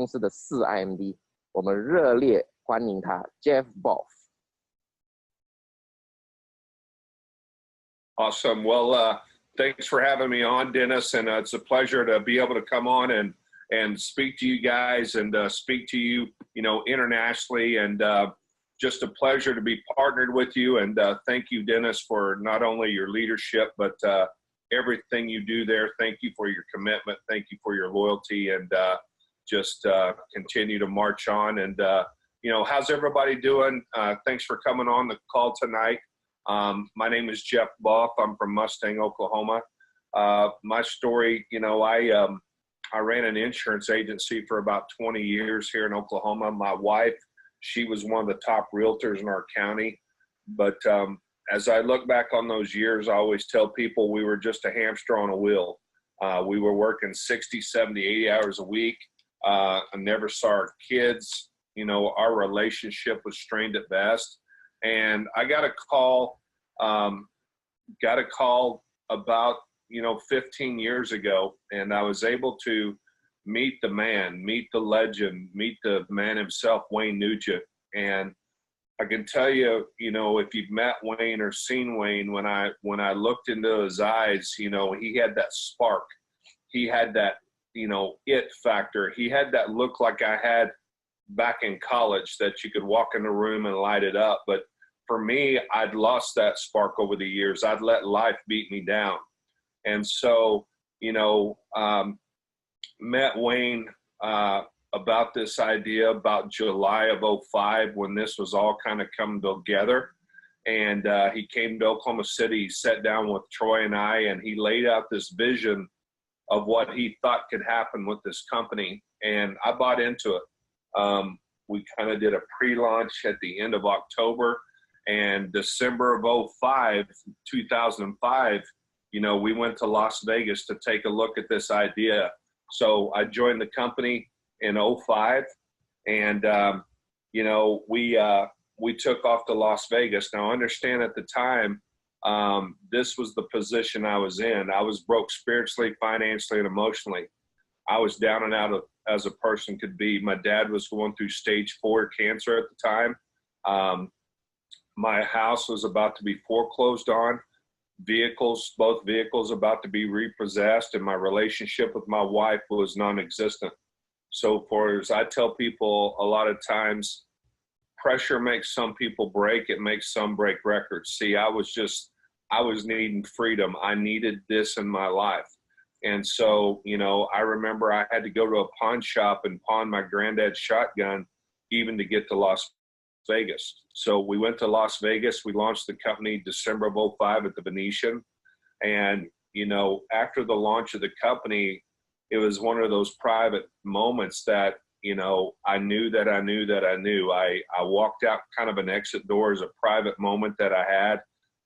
公司的4 IMD， 我们热烈欢迎他 Jeff Bolf。 Awesome. Well, thanks for having me on, Dennis, and it's a pleasure to be able to come on and speak to you guys and speak to you, internationally, and just a pleasure to be partnered with you. And thank you, Dennis, for not only your leadership, but everything you do there. Thank you for your commitment. Thank you for your loyalty, and just continue to march on. And, how's everybody doing? Thanks for coming on the call tonight. My name is Jeff Bolf. I'm from Mustang, Oklahoma. My story, I ran an insurance agency for about 20 years here in Oklahoma. My wife, she was one of the top realtors in our county. But as I look back on those years, I always tell people we were just a hamster on a wheel. We were working 60, 70, 80 hours a week. I never saw our kids. Our relationship was strained at best. And I got a call about, 15 years ago, and I was able to meet the man, meet the legend, meet the man himself, Wayne Nugent. And I can tell you, if you've met Wayne or seen Wayne, when I looked into his eyes, he had that spark. He had that, it factor. He had that look like I had back in college, that you could walk in the room and light it up. But for me, I'd lost that spark over the years. I'd let life beat me down. And so, met Wayne about this idea about July of '05, when this was all kind of coming together. And he came to Oklahoma City, sat down with Troy and I, and he laid out this vision of what he thought could happen with this company. And I bought into it. We kind of did a pre-launch at the end of October, and December of 2005, we went to Las Vegas to take a look at this idea. So I joined the company in '05, and we took off to Las Vegas. Now, understand, at the time, this was the position I was in. I was broke spiritually, financially, and emotionally. I was down and out as a person could be. My dad was going through stage 4 cancer at the time. My house was about to be foreclosed on. Both vehicles about to be repossessed, and my relationship with my wife was non-existent. So as I tell people a lot of times, pressure makes some people break. It makes some break records. See, I was needing freedom. I needed this in my life. And so, I remember I had to go to a pawn shop and pawn my granddad's shotgun even to get to Las Vegas. So we went to Las Vegas. We launched the company December of '05 at the Venetian. And, after the launch of the company, it was one of those private moments that, I knew that I knew that I knew. I walked out kind of an exit door as a private moment that I had.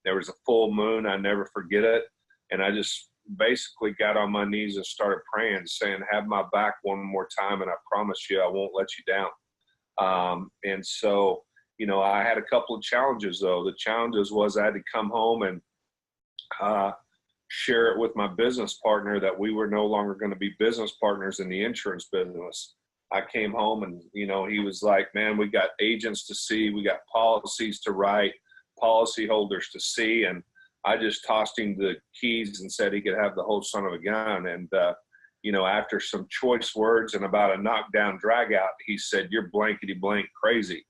There was a full moon. I never forget it. And I just basically got on my knees and started praying, saying, have my back one more time, and I promise you I won't let you down. And so, I had a couple of challenges, though. The challenges was I had to come home and share it with my business partner that we were no longer going to be business partners in the insurance business. I came home and, he was like, man, we got agents to see, we got policies to write, policy holders to see. And I just tossed him the keys and said he could have the whole son of a gun. And, after some choice words and about a knockdown drag out, he said, you're blankety blank crazy.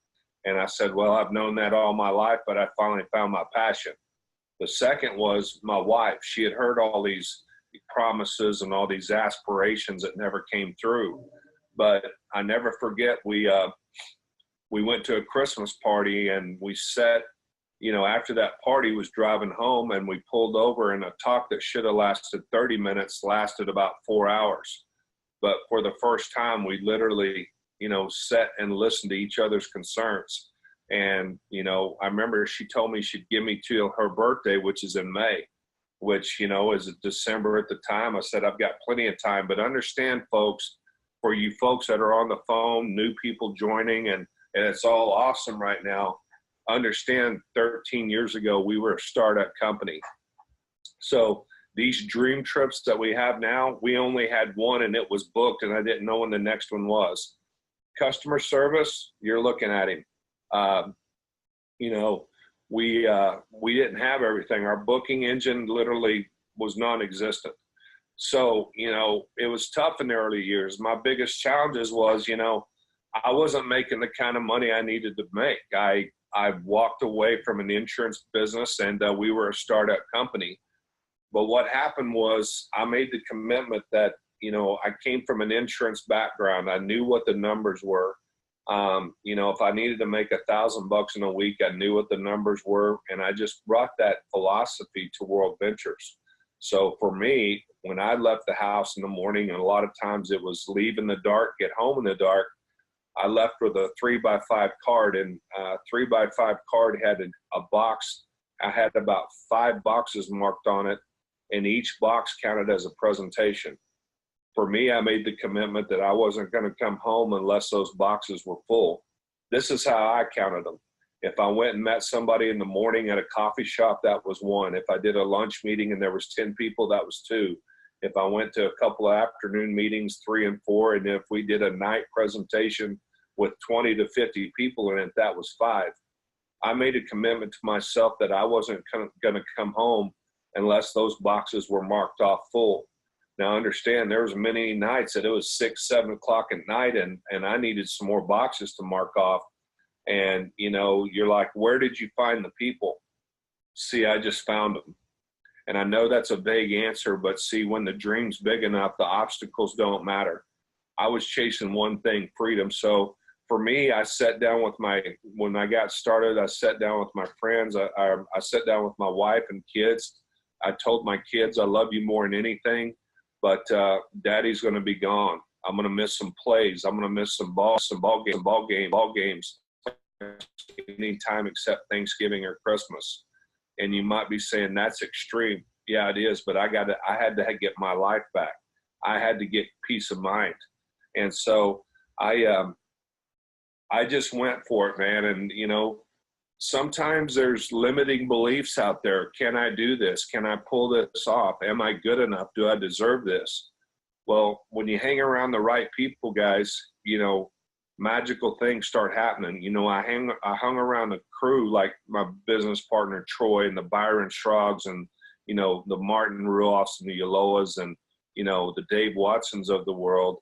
And I said, well, I've known that all my life, but I finally found my passion. The second was my wife. She had heard all these promises and all these aspirations that never came through. But I never forget, we went to a Christmas party, and we sat, after that party, was driving home, and we pulled over, and a talk that should have lasted 30 minutes lasted about 4 hours. But for the first time, we literally, sat and listened to each other's concerns. And, I remember she told me she'd give me till her birthday, which is in May, which, is December at the time. I said, I've got plenty of time. But understand, folks, for you folks that are on the phone, new people joining, and it's all awesome right now, understand 13 years ago, we were a startup company. So These dream trips that we have now, we only had one and it was booked and I didn't know when the next one was. Customer service, you're looking at him. You know, we didn't have everything. Our booking engine literally was non-existent. So, you know, it was tough in the early years. My biggest challenges was, you know, I wasn't making the kind of money I needed to make. I walked away from an insurance business and we were a startup company. But what happened was I made the commitment that, you know, I came from an insurance background. I knew what the numbers were. You know, if I needed to make $1,000 in a week, I knew what the numbers were. And I just brought that philosophy to Worldventures. So for me, when I left the house in the morning, and a lot of times it was leave in the dark, get home in the dark, I left with a 3x5 card, and 3x5 card had a box. I had about 5 boxes marked on it, and each box counted as a presentation. For me, I made the commitment that I wasn't going to come home unless those boxes were full. This is how I counted them. If I went and met somebody in the morning at a coffee shop, that was 1. If I did a lunch meeting and there was 10 people, that was 2. If I went to a couple of afternoon meetings, 3 and 4, and if we did a night presentation with 20 to 50 people in it, that was 5. I made a commitment to myself that I wasn't going to come home unless those boxes were marked off full. Now understand, there was many nights that it was 6, 7 o'clock at night and I needed some more boxes to mark off. And, you know, you're like, where did you find the people? See, I just found them. And I know that's a vague answer, but see, when the dream's big enough, the obstacles don't matter. I was chasing one thing, freedom. So for me, I sat down with when I got started, I sat down with my friends. I sat down with my wife and kids. I told my kids, I love you more than anything, but daddy's going to be gone. I'm going to miss some plays. I'm going to miss some ball games anytime except Thanksgiving or Christmas. And you might be saying that's extreme. Yeah, it is. But I had to get my life back. I had to get peace of mind. And so I just went for it, man. And, you know, sometimes there's limiting beliefs out there. Can I do this? Can I pull this off? Am I good enough? Do I deserve this? Well, when you hang around the right people, guys, you know, magical things start happening. You know, I hung around the crew like my business partner, Troy, and the Byron Scroggs and, you know, the Martin Ruoffs and the Yaloas and, you know, the Dave Watsons of the world,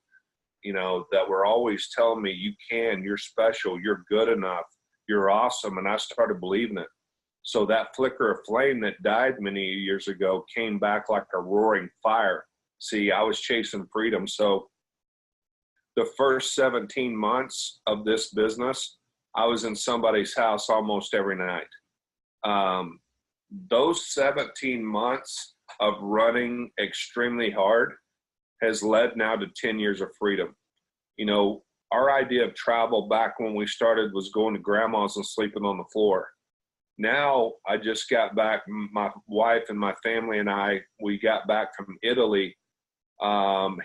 you know, that were always telling me, you're special, you're good enough, you're awesome. And I started believing it. So that flicker of flame that died many years ago came back like a roaring fire. See, I was chasing freedom. So the first 17 months of this business, I was in somebody's house almost every night. Those 17 months of running extremely hard has led now to 10 years of freedom. You know, our idea of travel back when we started was going to grandma's and sleeping on the floor. Now I just got back, my wife and my family and we got back from Italy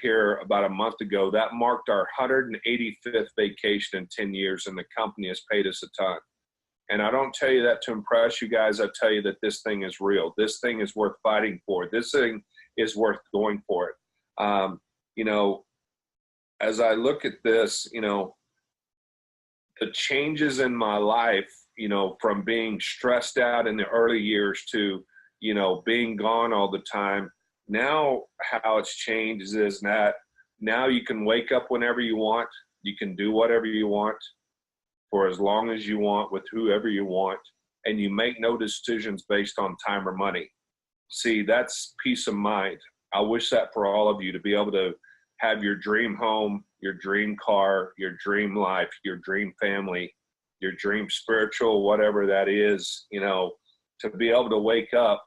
here about a month ago. That marked our 185th vacation in 10 years, and the company has paid us a ton. And I don't tell you that to impress you guys. I tell you that this thing is real. This thing is worth fighting for. This thing is worth going for it. You know, as I look at this, you know, the changes in my life, you know, from being stressed out in the early years to, you know, being gone all the time. Now how it's changed is that now you can wake up whenever you want. You can do whatever you want for as long as you want with whoever you want. And you make no decisions based on time or money. See, that's peace of mind. I wish that for all of you, to be able to have your dream home, your dream car, your dream life, your dream family, your dream spiritual, whatever that is, you know, to be able to wake up.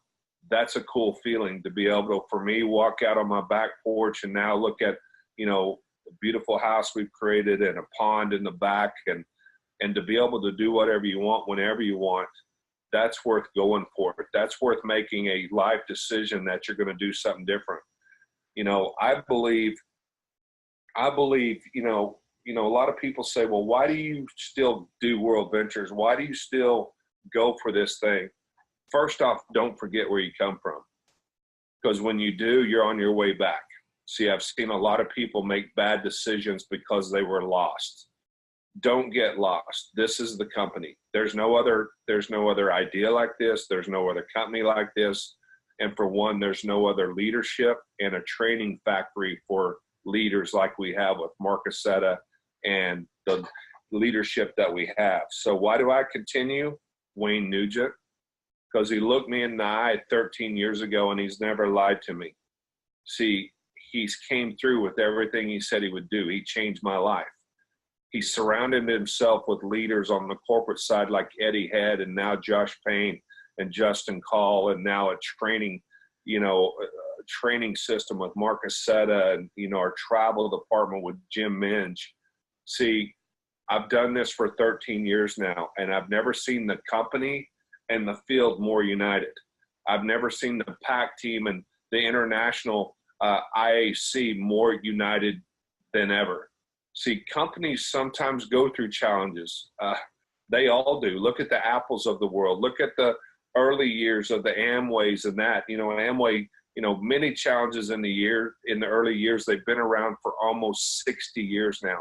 That's a cool feeling, to be able to, for me, walk out on my back porch and now look at, you know, the beautiful house we've created and a pond in the back, and to be able to do whatever you want, whenever you want. That's worth going for it. That's worth making a life decision that you're going to do something different. You know, I believe, you know, a lot of people say, well, why do you still do Worldventures? Why do you still go for this thing? First off, don't forget where you come from. because when you do, you're on your way back. See, I've seen a lot of people make bad decisions because they were lost. Don't get lost. This is the company. There's no other idea like this. There's no other company like this. And for one, there's no other leadership and a training factory for leaders like we have with Mark Aceta and the leadership that we have. So why do I continue? Wayne Nugent, because he looked me in the eye 13 years ago and he's never lied to me. See, he's came through with everything he said he would do. He changed my life. He surrounded himself with leaders on the corporate side like Eddie Head and now Josh Payne and Justin Call, and now a training, training system with Mark Aceta, and, our travel department with Jim Minge. See, I've done this for 13 years now, and I've never seen the company and the field more united. I've never seen the PAC team and the international IAC more united than ever. See, companies sometimes go through challenges. They all do. Look at the Apples of the world. Look at the early years of the Amways and that. Amway, many challenges in the early years. They've been around for almost 60 years now.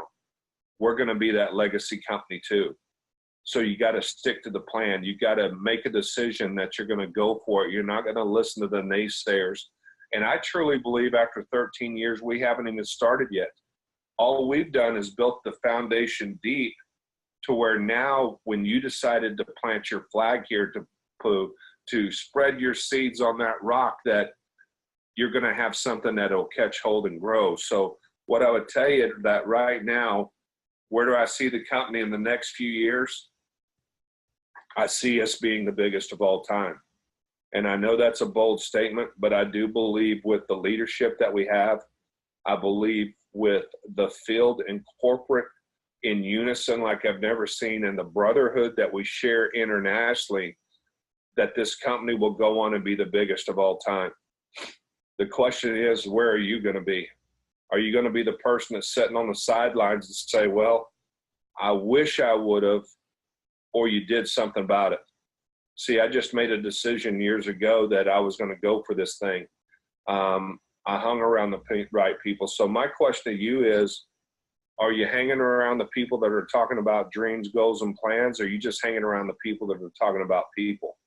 We're going to be that legacy company too. So you got to stick to the plan. You got to make a decision that you're going to go for it. You're not going to listen to the naysayers. And I truly believe after 13 years, we haven't even started yet. All we've done is built the foundation deep to where now when you decided to plant your flag here to spread your seeds on that rock, that you're going to have something that'll catch hold and grow. So what I would tell you that right now, where do I see the company in the next few years? I see us being the biggest of all time. And I know that's a bold statement, but I do believe with the leadership that we have, I believe with the field and corporate in unison like I've never seen, and the brotherhood that we share internationally, that this company will go on and be the biggest of all time. The question is, where are you going to be? Are you going to be the person that's sitting on the sidelines and say, well, I wish I would have, or you did something about it? See, I just made a decision years ago that I was going to go for this thing. I hung around the right people. So my question to you is, are you hanging around the people that are talking about dreams, goals, and plans, or are you just hanging around the people that are talking about people?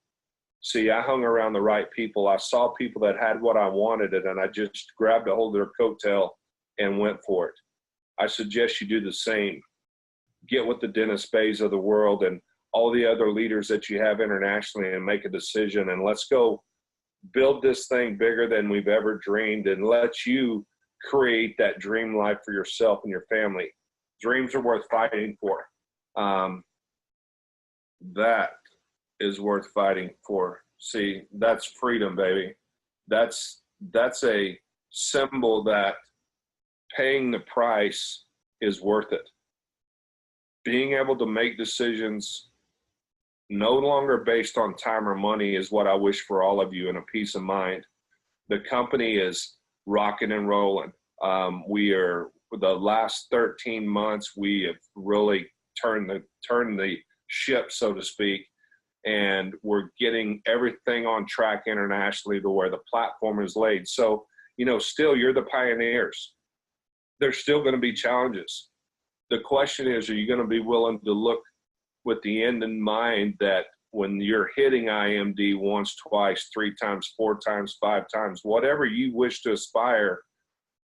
See, I hung around the right people. I saw people that had what I wanted, and I just grabbed a hold of their coattail and went for it. I suggest you do the same. Get with the Dennis Bays of the world and all the other leaders that you have internationally and make a decision, and let's go build this thing bigger than we've ever dreamed, and let you create that dream life for yourself and your family. Dreams are worth fighting for. That is worth fighting for. See, that's freedom, baby. That's a symbol that paying the price is worth it. Being able to make decisions no longer based on time or money is what I wish for all of you, and a peace of mind. The company is rocking and rolling. We are, for the last 13 months, we have really turned the ship, so to speak, and we're getting everything on track internationally to where the platform is laid. So, still you're the pioneers. There's still going to be challenges. The question is, are you going to be willing to look with the end in mind that when you're hitting IMD once, twice, 3 times, 4 times, 5 times, whatever you wish to aspire,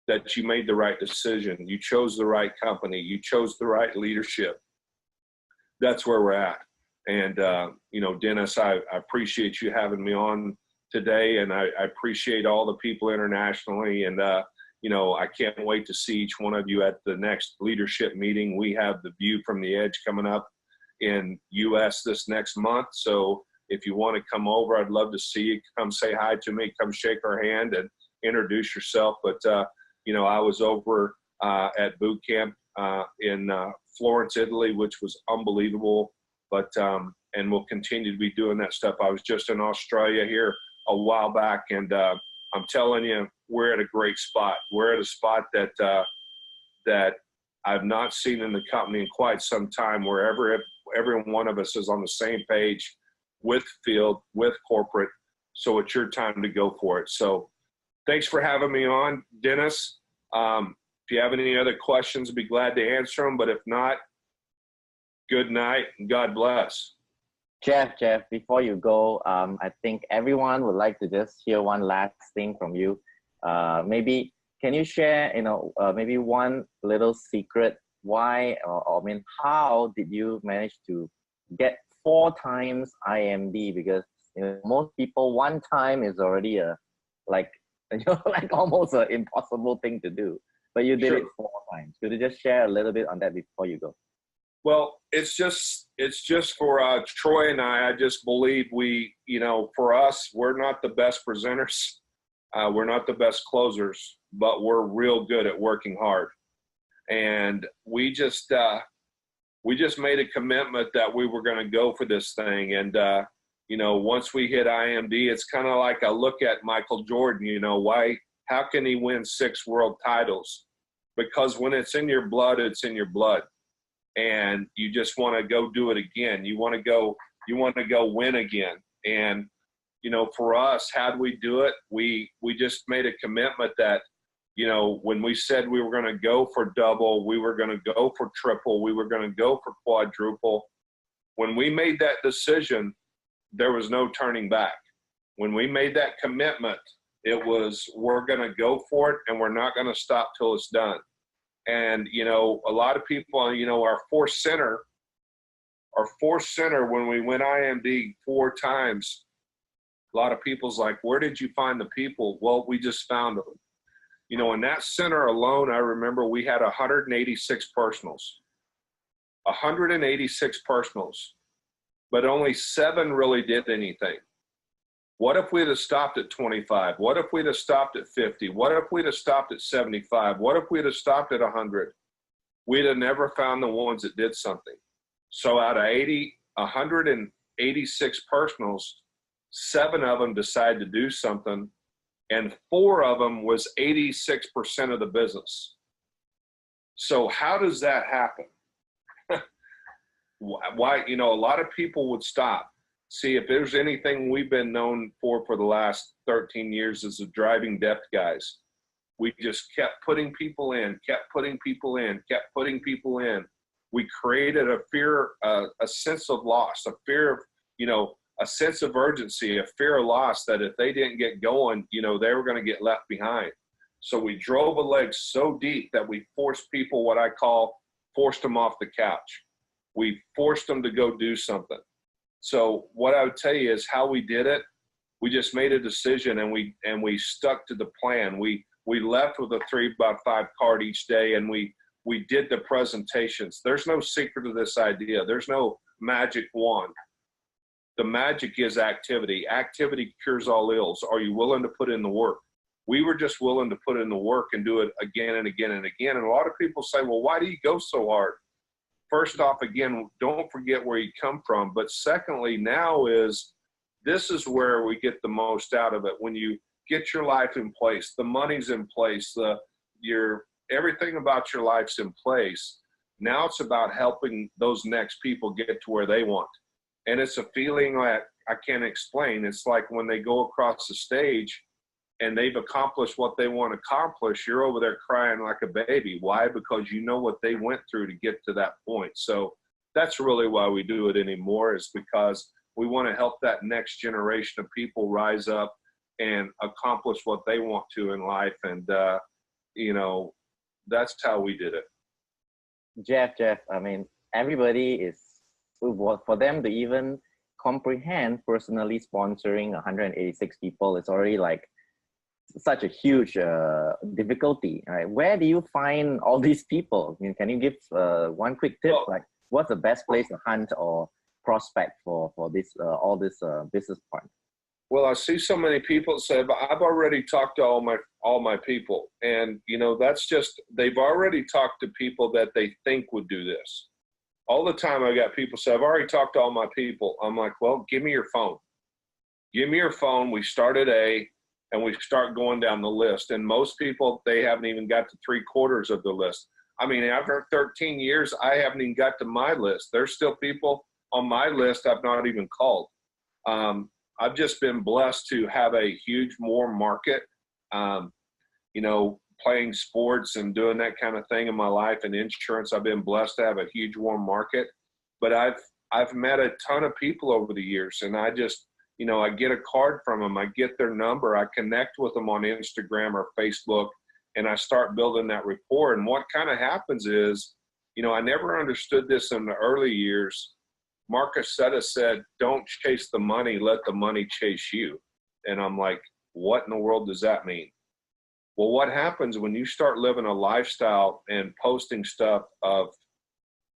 that you made the right decision. You chose the right company. You chose the right leadership. That's where we're at. And, Dennis, I appreciate you having me on today, and I appreciate all the people internationally. And, I can't wait to see each one of you at the next leadership meeting. We have the View from the Edge coming up in US this next month. So if you want to come over, I'd love to see you. Come say hi to me, come shake our hand and introduce yourself. But, I was over at boot camp in Florence, Italy, which was unbelievable. But, and we'll continue to be doing that stuff. I was just in Australia here a while back, and I'm telling you, we're at a great spot. We're at a spot that I've not seen in the company in quite some time, where every one of us is on the same page with field, with corporate. So it's your time to go for it. So thanks for having me on, Dennis. If you have any other questions, I'd be glad to answer them. But if not, good night and God bless. Jeff, before you go, I think everyone would like to just hear one last thing from you. Maybe can you share, maybe one little secret why, or I mean, how did you manage to get 4 times IMD? Because most people 1 time is already like almost an impossible thing to do, but you did it 4 times. Could you just share a little bit on that before you go? Well, it's just for Troy and I just believe for us, we're not the best presenters. We're not the best closers, but we're real good at working hard. And we just made a commitment that we were going to go for this thing. And, once we hit IMD, it's kind of like I look at Michael Jordan, how can he win 6 world titles? Because when it's in your blood, it's in your blood. And you just want to go do it again. You want to go win again. And, for us, how do we do it? We just made a commitment that, when we said we were going to go for double, we were going to go for triple, we were going to go for quadruple. When we made that decision, there was no turning back. When we made that commitment, it was, we're going to go for it and we're not going to stop till it's done. And, a lot of people, our fourth center, when we went IMD 4 times, a lot of people's like, where did you find the people? Well, we just found them. In that center alone, I remember we had 186 personals, 186 personals, but only 7 really did anything. What if we'd have stopped at 25? What if we'd have stopped at 50? What if we'd have stopped at 75? What if we'd have stopped at 100? We'd have never found the ones that did something. So out of 186 personals, 7 of them decided to do something, and 4 of them was 86% of the business. So how does that happen? Why, a lot of people would stop. See, if there's anything we've been known for the last 13 years as the driving depth guys, we just kept putting people in, kept putting people in, kept putting people in. We created a fear, a sense of loss, a fear of, a sense of urgency, a fear of loss that if they didn't get going, they were going to get left behind. So we drove a leg so deep that we forced people, what I call, forced them off the couch. We forced them to go do something. So what I would tell you is how we did it. We just made a decision and we stuck to the plan. We left with a 3x5 card each day, and we did the presentations. There's no secret to this idea. There's no magic wand. The magic is activity. Activity cures all ills. Are you willing to put in the work? We were just willing to put in the work and do it again and again and again. And a lot of people say, well, why do you go so hard? First off, again, don't forget where you come from. But secondly, this is where we get the most out of it. When you get your life in place, the money's in place, everything about your life's in place. Now it's about helping those next people get to where they want. And it's a feeling that I can't explain. It's like when they go across the stage and they've accomplished what they want to accomplish, you're over there crying like a baby. Why? Because you know what they went through to get to that point. So that's really why we do it anymore, is because we want to help that next generation of people rise up and accomplish what they want to in life. And, that's how we did it. Jeff, I mean, everybody is, for them to even comprehend personally sponsoring 186 people, it's already like such a huge difficulty, right? Where do you find all these people? I mean, can you give one quick tip, like what's the best place to hunt or prospect for this all this business partners? Well, I see so many people say, I've already talked to all my people, and that's just, they've already talked to people that they think would do this. All the time I got people say, I've already talked to all my people. I'm like, well, give me your phone. Give me your phone. We start at A, and we start going down the list. And most people, they haven't even got to 3/4 of the list. I mean, after 13 years, I haven't even got to my list. There's still people on my list I've not even called. I've just been blessed to have a huge more market you know, playing sports and doing that kind of thing in my life and insurance. I've been blessed to have a huge warm market, but I've met a ton of people over the years, and I just, you know, I get a card from them, I get their number, I connect with them on Instagram or Facebook, and I start building that rapport. And what kind of happens is, you know, I never understood this in the early years. Marcus said, don't chase the money, let the money chase you. And I'm like, what in the world does that mean? Well, what happens when you start living a lifestyle and posting stuff of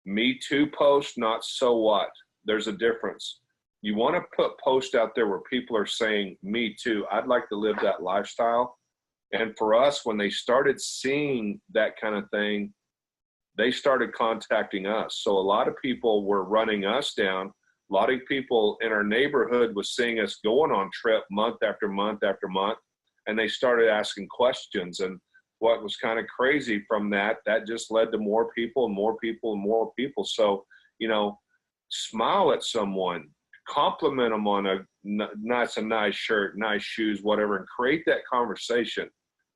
me too post, not so what? There's a difference. You want to put posts out there where people are saying, me too, I'd like to live that lifestyle. And for us, when they started seeing that kind of thing, they started contacting us. So a lot of people were running us down. A lot of people in our neighborhood was seeing us going on trip month after month after month, and they started asking questions. And what was kind of crazy from that just led to more people and more people and more people. So, you know, smile at someone, compliment them on a nice shirt, nice shoes, whatever, and create that conversation.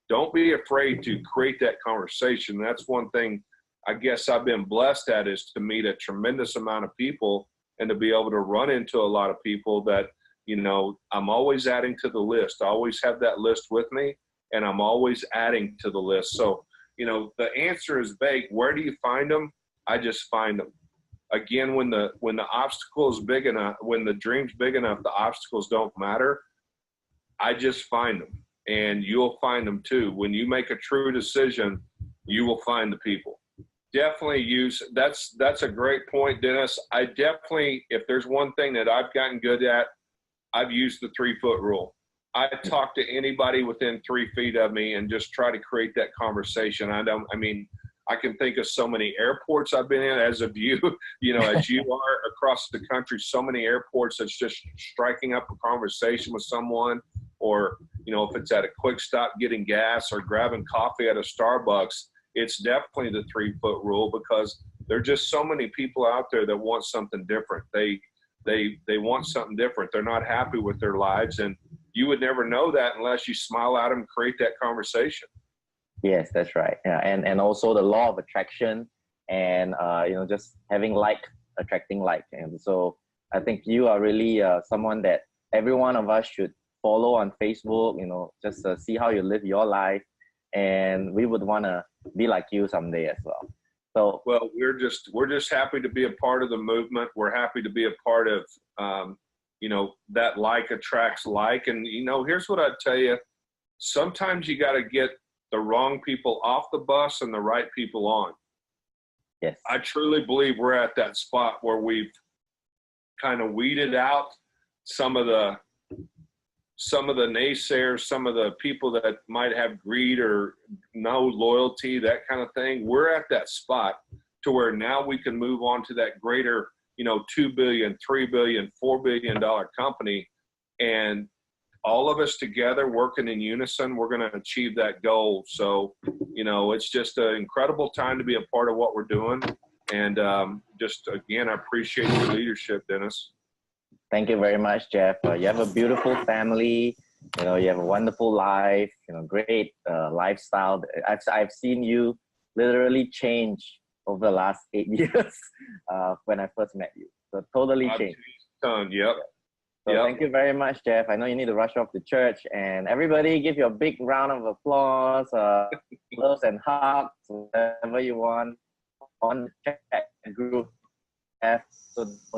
Don't be afraid to create that conversation. That's one thing I guess I've been blessed at, is to meet a tremendous amount of people and to be able to run into a lot of people that, you know, I'm always adding to the list. I always have that list with me, and I'm always adding to the list. So, you know, the answer is vague. Where do you find them? I just find them. Again, when the obstacle is big enough, when the dream's big enough, the obstacles don't matter. I just find them, and you'll find them too. When you make a true decision, you will find the people. Definitely use, that's a great point, Dennis. I definitely, if there's one thing that I've gotten good at, I've used the 3-foot rule. I talk to anybody within 3 feet of me and just try to create that conversation. I mean, I can think of so many airports I've been in, as of you, you know, as you are across the country, so many airports that's just striking up a conversation with someone, or, you know, if it's at a quick stop getting gas or grabbing coffee at a Starbucks. It's definitely the 3-foot rule, because there are just so many people out there that want something different. They want something different. They're not happy with their lives, and you would never know that unless you smile at them, create that conversation. Yes, that's right. Yeah, and also the law of attraction, and you know, just having like attracting like. And so I think you are really someone that every one of us should follow on Facebook. You know, just see how you live your life, and we would want to be like you someday as well. So, well, we're just happy to be a part of the movement. We're happy to be a part of, you know, that like attracts like. And, you know, here's what I'd tell you. Sometimes you got to get the wrong people off the bus and the right people on. yes, I truly believe we're at that spot where we've kind of weeded out some of the naysayers, some of the people that might have greed or no loyalty, that kind of thing. We're at that spot to where now we can move on to that greater, you know, $2 billion, $3 billion, $4 billion company. And all of us together working in unison, we're going to achieve that goal. So, you know, it's just an incredible time to be a part of what we're doing. And just, again, I appreciate your leadership, Dennis. thank you very much, Jeff. You have a beautiful family. You know, you have a wonderful life. You know, great lifestyle. I've seen you literally change over the last 8 years when I first met you. So totally changed. Yep. So thank you very much, Jeff. I know you need to rush off to church, and everybody give you a big round of applause, loves and hugs, whatever you want on the chat group. So